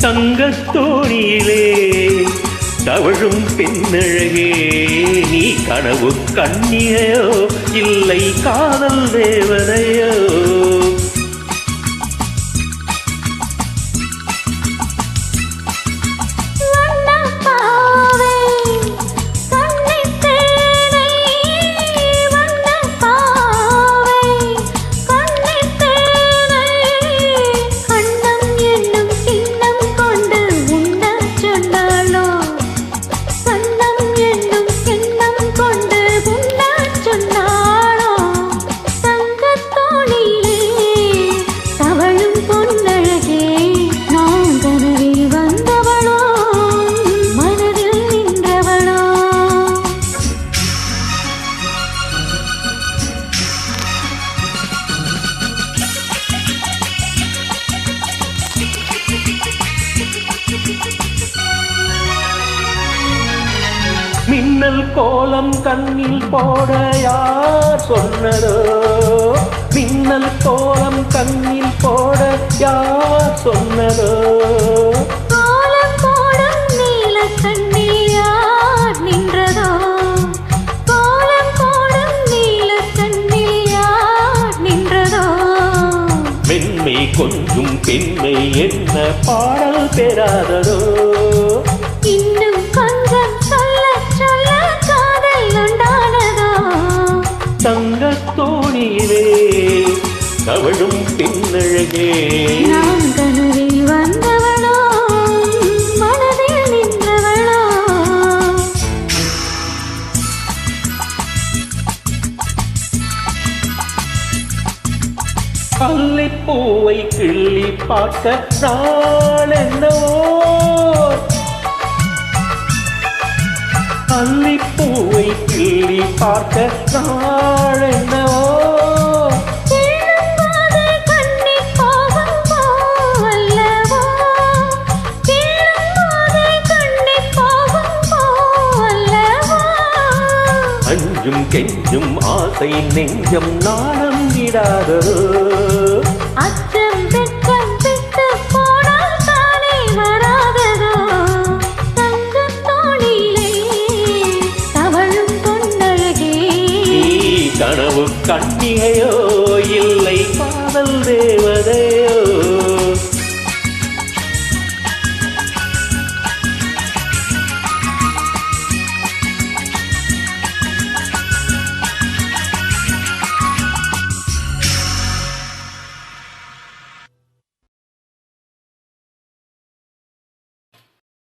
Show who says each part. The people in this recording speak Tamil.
Speaker 1: தங்கத்தோணியிலே தவழும் பெண்ணழகே, நீ கனவு கண்ணியோ இல்லை காதல் தேவதையோ? மின்னல் கோலம் கண்ணில் போட யார் சொன்னதோ? மின்னல் கோலம் கண்ணில் போட யார் சொன்னதோ?
Speaker 2: கோலம் போடும் நீல கண்ணில் யார் நின்றதோ? கோலம் போடும் நீல கண்ணில் யார் நின்றதோ?
Speaker 1: மென்மை கொஞ்சும் பெண்மை என்ன பாடல் பெறாததோ?
Speaker 2: இன்னும் கொஞ்சம் சொல்ல சொல்ல காதல் உண்டானதோ?
Speaker 1: தங்கத்தோணியிலே தவழும் பெண்ணழகே,
Speaker 2: நான் கனவில் வந்தவளோ மனதில் நின்றவளோ?
Speaker 1: அல்லிப்பூவை கிள்ளி பார்க்க நாள் என்னவோ? அல்லிப்பூவை கிள்ளி பார்க்க நாள் என்னவோ? அஞ்சும் கெஞ்சும் ஆசை நெஞ்சம் நாணம் விடாதோ?
Speaker 2: அச்சம் வெட்கம் விட்டு போனால் தானே வராததோ? தங்கத்தோணியிலே தவழும் பொன்னழகே,
Speaker 1: நீ கனவு கண்ணிகையோ இல்லை காதல் தேவதையோ?